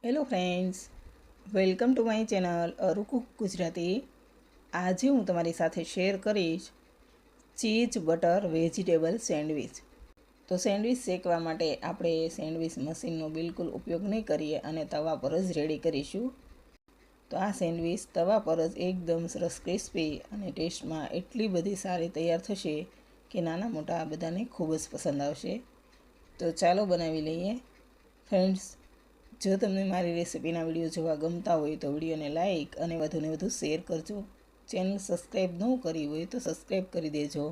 Hello friends, welcome to my channel Aru cook Gujarati. આજે હું તમારી સાથે શેર કરીશ ચીઝ બટર વેજીટેબલ સેન્ડવિચ. તો સેન્ડવિચ શેકવા માટે આપણે સેન્ડવિચ મશીનનો બિલકુલ ઉપયોગ નહીં કરીએ અને તવા પર જ રેડી કરીશું. તો આ સેન્ડવિચ તવા પર જ એકદમ સરસ ક્રિસ્પી અને ટેસ્ટમાં એટલી બધી સારી તૈયાર થશે કે નાના મોટા બધાને ખૂબ જ પસંદ આવશે. તો ચાલો બનાવી લઈએ. ફ્રેન્ડ્સ, જો તમને મારી રેસિપીના વિડીયો જોવા ગમતા હોય તો વિડીયોને લાઇક અને વધુને વધુ શેર કરજો. ચેનલ સબસ્ક્રાઈબ ન કરી હોય તો સબસ્ક્રાઈબ કરી દેજો.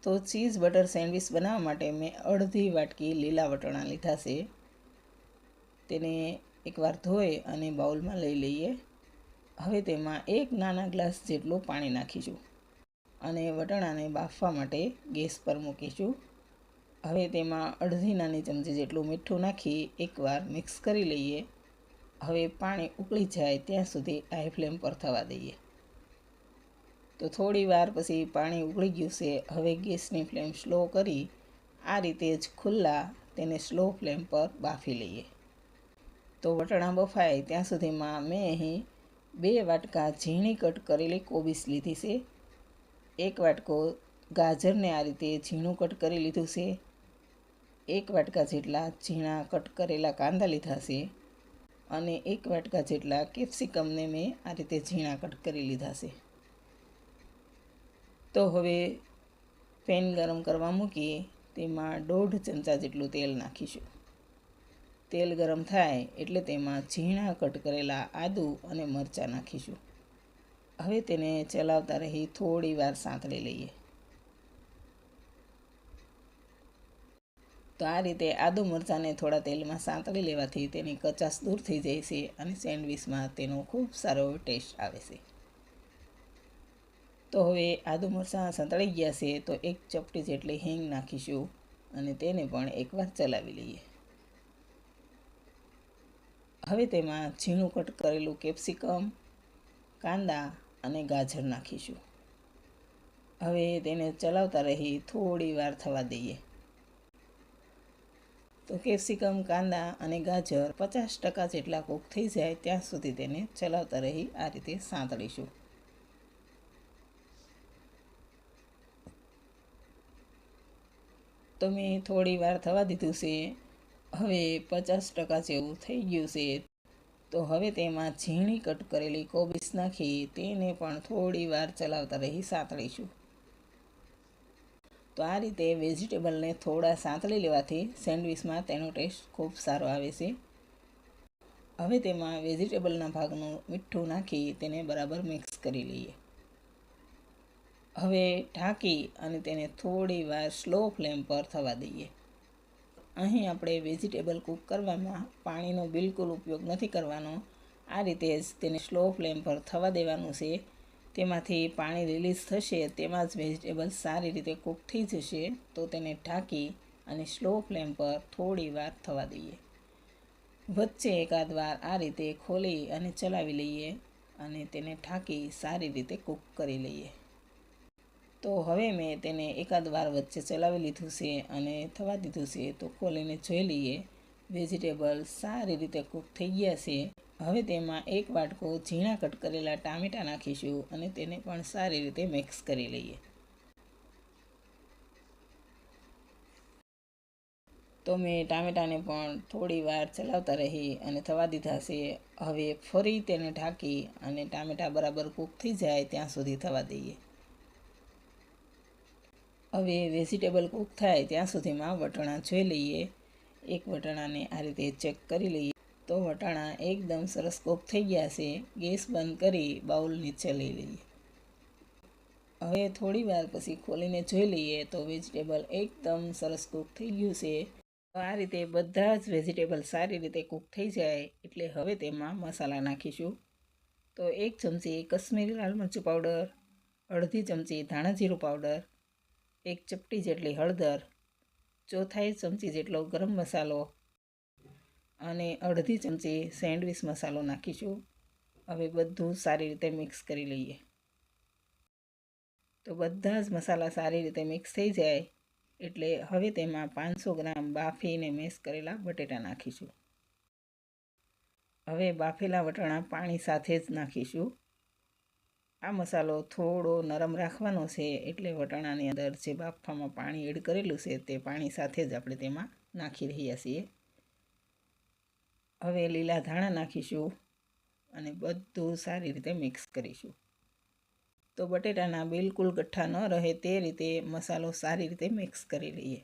તો ચીઝ બટર સેન્ડવિચ બનાવવા માટે મેં અડધી વાટકી લીલા વટાણા લીધા છે. તેને એકવાર ધોઈ અને બાઉલમાં લઈ લઈએ. હવે તેમાં એક નાના ગ્લાસ જેટલું પાણી નાખીશું અને વટાણાને બાફવા માટે ગેસ પર મૂકીશું. હવે તેમાં અડધી નાની ચમચી જેટલું મીઠું નાખી એકવાર મિક્સ કરી લઈએ. હવે પાણી ઉકળી જાય ત્યાં સુધી હાઈ ફ્લેમ પર થવા દઈએ. તો થોડી વાર પછી પાણી ઉકળી ગયું છે. હવે ગેસની ફ્લેમ સ્લો કરી આ રીતે જ ખુલ્લા તેને સ્લો ફ્લેમ પર બાફી લઈએ. તો વટાણા બફાય ત્યાં સુધીમાં મેં અહીં 2 વાટકા ઝીણી કટ કરેલી કોબીજ લીધી છે. 1 વાટકો ગાજરને આ રીતે ઝીણું કટ કરી લીધું છે. 1 વાટકા જેટલા ઝીણા કટ કરેલા કાંદા લીધા છે અને 1 વાટકા જેટલા કેપ્સિકમને મેં આ રીતે ઝીણા કટ કરી લીધા છે. તો હવે પેન ગરમ કરવા મૂકી તેમાં 1.5 ચમચા જેટલું તેલ નાખીશું. તેલ ગરમ થાય એટલે તેમાં ઝીણા કટ કરેલા આદુ અને મરચાં નાખીશું. હવે તેને ચલાવતા રહી થોડી વાર સાંતળી લઈએ. તો આ રીતે આદુ મરચાંને થોડા તેલમાં સાંતળી લેવાથી તેની કચાશ દૂર થઈ જાય છે અને સેન્ડવિચમાં તેનો ખૂબ સારો ટેસ્ટ આવે છે. તો હવે આદુ મરચાં સંતળાઈ ગયા છે તો 1 ચપટી જેટલી હિંગ નાખીશું અને તેને પણ એકવાર ચલાવી લઈએ. હવે તેમાં ઝીણું કટ કરેલું કેપ્સિકમ, કાંદા અને ગાજર નાખીશું. હવે તેને ચલાવતા રહી થોડી વાર થવા દઈએ. તો કેપ્સિકમ, કાંદા અને ગાજર 50% જેટલા કૂક થઈ જાય ત્યાં સુધી તેને ચલાવતા રહી આ રીતે સાંતળીશું. તો મેં થોડી વાર થવા દીધું છે. હવે 50% જેવું થઈ ગયું છે. તો હવે તેમાં ઝીણી કટ કરેલી કોબીજ નાખી તેને પણ થોડી વાર ચલાવતા રહી સાંતળીશું. તો આ રીતે વેજીટેબલને થોડા સાંતળી લેવાથી સેન્ડવિચમાં તેનો ટેસ્ટ ખૂબ સારો આવે છે. હવે તેમાં વેજીટેબલના ભાગનું મીઠું નાખી તેને બરાબર મિક્સ કરી લઈએ. હવે ઢાંકી અને તેને થોડી વાર સ્લો ફ્લેમ પર થવા દઈએ. અહીં આપણે વેજીટેબલ કૂક કરવામાં પાણીનો બિલકુલ ઉપયોગ નથી કરવાનો. આ રીતે જ તેને સ્લો ફ્લેમ પર થવા દેવાનું છે. તેમાંથી પાણી રિલીઝ થશે તેમાં જ વેજીટેબલ સારી રીતે કૂક થઈ જશે. તો તેને ઢાંકી અને સ્લો ફ્લેમ પર થોડી વાર થવા દઈએ. વચ્ચે એકાદ વાર આ રીતે ખોલી અને ચલાવી લઈએ અને તેને ઢાંકી સારી રીતે કૂક કરી લઈએ. તો હવે મેં તેને એકાદ વાર વચ્ચે ચલાવી લીધું છે અને થવા દીધું છે. તો ખોલીને જોઈ લઈએ. વેજીટેબલ સારી રીતે કૂક થઈ ગયા છે. હવે તેમાં 1 વાટકો ઝીણા કટ કરેલા ટામેટાં નાખીશું અને તેને પણ સારી રીતે મિક્સ કરી લઈએ. તો મેં ટામેટાને પણ થોડી વાર ચલાવતા રહી અને થવા દીધા છે. હવે ફરી તેને ઢાંકી અને ટામેટાં બરાબર કૂક થઈ જાય ત્યાં સુધી થવા દઈએ. હવે વેજીટેબલ કૂક થાય ત્યાં સુધીમાં વટાણા જોઈ લઈએ. એક વટાણાને આ રીતે ચેક કરી લઈએ. તો વટાણા એકદમ સરસ કૂક થઈ ગયા છે. ગેસ બંધ કરી બાઉલ નીચે લઈ લઈએ. હવે થોડી વાર પછી ખોલીને જોઈ લઈએ તો વેજીટેબલ એકદમ સરસ કૂક થઈ ગયું છે. આ રીતે બધા જ વેજીટેબલ સારી રીતે કૂક થઈ જાય એટલે હવે તેમાં મસાલા નાખીશું. તો 1 ચમચી કશ્મીરી લાલ મરચું પાવડર, અડધી ચમચી ધાણા જીરું પાવડર, 1 ચપટી જેટલી હળદર, 1/4 ચમચી જેટલો ગરમ મસાલો અને અડધી ચમચી સેન્ડવિચ મસાલો નાખીશું. હવે બધું સારી રીતે મિક્સ કરી લઈએ. તો બધા જ મસાલા સારી રીતે મિક્સ થઈ જાય એટલે હવે તેમાં 500 ગ્રામ બાફીને મેશ કરેલા બટેટા નાખીશું. હવે બાફેલા વટાણા પાણી સાથે જ નાખીશું. આ મસાલો થોડો નરમ રાખવાનો છે, એટલે વટાણાની અંદર જે બાફવામાં પાણી એડ કરેલું છે તે પાણી સાથે જ આપણે તેમાં નાખી રહ્યા છીએ. હવે લીલા ધાણા નાખીશું અને બધું સારી રીતે મિક્સ કરીશું. તો બટેટાના બિલકુલ ગઠ્ઠા ન રહે તે રીતે મસાલો સારી રીતે મિક્સ કરી લઈએ.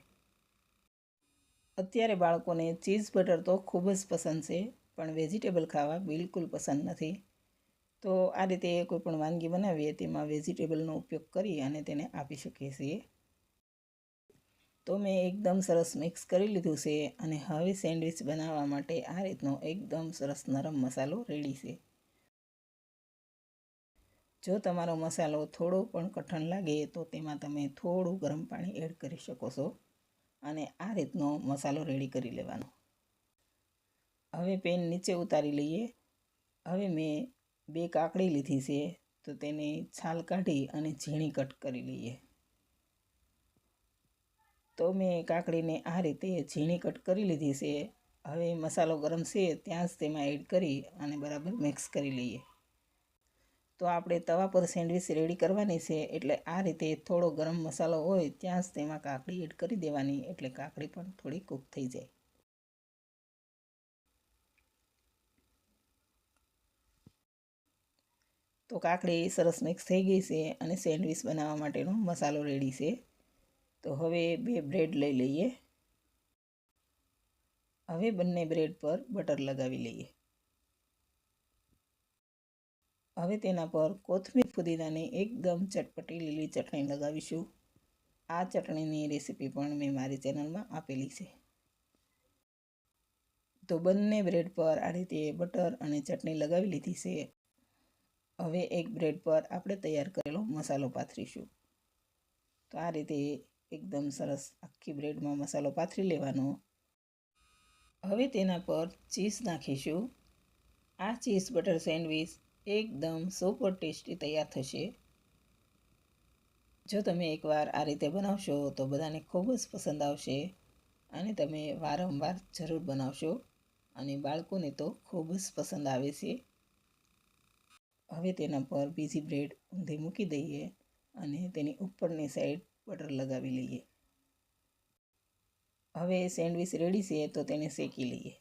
અત્યારે બાળકોને ચીઝ બટર તો ખૂબ જ પસંદ છે, પણ વેજીટેબલ ખાવા બિલકુલ પસંદ નથી. તો આ રીતે કોઈ પણ વાનગી બનાવીએ તેમાં વેજીટેબલનો ઉપયોગ કરી અને તેને આપી શકીએ છીએ. તો મેં એકદમ સરસ મિક્સ કરી લીધું છે અને હવે સેન્ડવિચ બનાવવા માટે આ રીતનો એકદમ સરસ નરમ મસાલો રેડી છે. જો તમારો મસાલો થોડો પણ કઠણ લાગે તો તેમાં તમે થોડું ગરમ પાણી એડ કરી શકો છો અને આ રીતનો મસાલો રેડી કરી લેવાનો. હવે પેન નીચે ઉતારી લઈએ. હવે મેં 2 કાકડી લીધી છે, તો તેને છાલ કાઢી અને ઝીણી કટ કરી લઈએ. તો મેં કાકડીને આ રીતે ઝીણી કટ કરી લીધી છે. હવે મસાલો ગરમ છે ત્યાં જ તેમાં એડ કરી અને બરાબર મિક્સ કરી લઈએ. તો આપણે તવા પર સેન્ડવિચ રેડી કરવાની છે, એટલે આ રીતે થોડો ગરમ મસાલો હોય ત્યાં જ તેમાં કાકડી એડ કરી દેવાની, એટલે કાકડી પણ થોડી કૂક થઈ જાય. તો કાકડી સરસ મિક્સ થઈ ગઈ છે અને સેન્ડવિચ બનાવવા માટેનો મસાલો રેડી છે. તો હવે 2 બ્રેડ લઈ લઈએ. હવે બંને બ્રેડ પર બટર લગાવી લઈએ. હવે તેના પર કોથમીર ફુદીનાની એકદમ ચટપટી લીલી ચટણી લગાવીશું. આ ચટણીની રેસીપી પણ મેં મારી ચેનલમાં આપેલી છે. તો બંને બ્રેડ પર આ રીતે બટર અને ચટણી લગાવી લીધી છે. હવે એક બ્રેડ પર આપણે તૈયાર કરેલો મસાલો પાથરીશું. તો આ રીતે એકદમ સરસ આખી બ્રેડમાં મસાલો પાથરી લેવાનો. હવે તેના પર ચીઝ નાખીશું. આ ચીઝ બટર સેન્ડવિચ એકદમ સુપર ટેસ્ટી તૈયાર થશે. જો તમે એકવાર આ રીતે બનાવશો તો બધાને ખૂબ જ પસંદ આવશે અને તમે વારંવાર જરૂર બનાવશો અને બાળકોને તો ખૂબ જ પસંદ આવે છે. હવે તેના પર બીજી બ્રેડ ઊંધી મૂકી દઈએ અને તેની ઉપરની સાઈડ બટર લગાવી લઈએ. હવે સેન્ડવિચ રેડી છે, તો તેને શેકી લઈએ.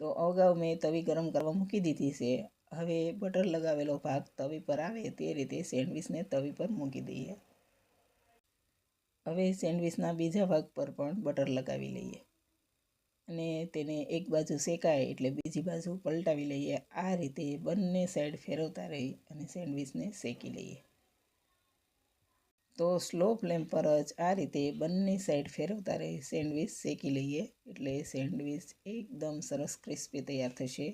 તો અગાઉ મેં તવી ગરમ કરવા મૂકી દીધી છે. હવે બટર લગાવેલો ભાગ તવી પર આવે તે રીતે સેન્ડવિચને તવી પર મૂકી દઈએ. હવે સેન્ડવિચના બીજા ભાગ પર પણ બટર લગાવી લઈએ અને તેને એક બાજુ શેકાય એટલે બીજી બાજુ પલટાવી લઈએ. આ રીતે બંને સાઈડ ફેરવતા રહી અને સેન્ડવિચને શેકી લઈએ. તો સ્લો ફ્લેમ પર જ આ રીતે બંને સાઈડ ફેરવતા રહી સેન્ડવિચ શેકી લઈએ, એટલે સેન્ડવિચ એકદમ સરસ ક્રિસ્પી તૈયાર થશે.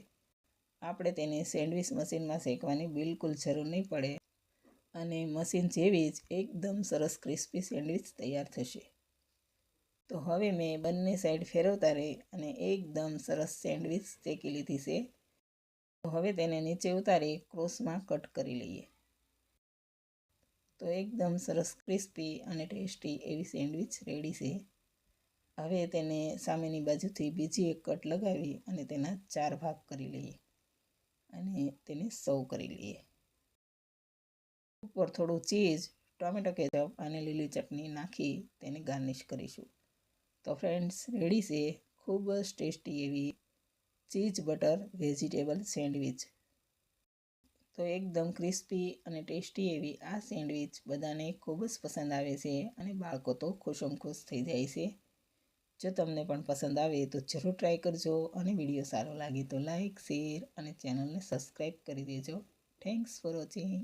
આપણે તેને સેન્ડવિચ મશીનમાં શેકવાની બિલકુલ જરૂર નહીં પડે અને મશીન જેવી જ એકદમ સરસ ક્રિસ્પી સેન્ડવિચ તૈયાર થશે. તો હવે મેં બંને સાઈડ ફેરવતા રહી અને એકદમ સરસ સેન્ડવિચ શેકી લીધી છે. તો હવે તેને નીચે ઉતારી ક્રોસમાં કટ કરી લઈએ. તો એકદમ સરસ ક્રિસ્પી અને ટેસ્ટી એવી સેન્ડવિચ રેડી છે. હવે તેને સામેની બાજુથી બીજી એક કટ લગાવી અને તેના 4 ભાગ કરી લઈએ અને તેને સર્વ કરી લઈએ. ઉપર થોડું ચીઝ, ટોમેટો કેચઅપ અને લીલી ચટણી નાખી તેને ગાર્નિશ કરીશું. તો ફ્રેન્ડ્સ, રેડી છે ખૂબ જ ટેસ્ટી એવી ચીઝ બટર વેજીટેબલ સેન્ડવિચ. તો એકદમ ક્રિસ્પી અને ટેસ્ટી એવી આ સેન્ડવિચ બધાને ખૂબ જ પસંદ આવે છે અને બાળકો તો ખુશમ ખુશ થઈ જાય છે. જો તમને પણ પસંદ આવે તો જરૂર ટ્રાય કરજો અને વિડીયો સારો લાગે તો લાઈક, શેર અને ચેનલને સબસ્ક્રાઈબ કરી દેજો. Thanks for watching.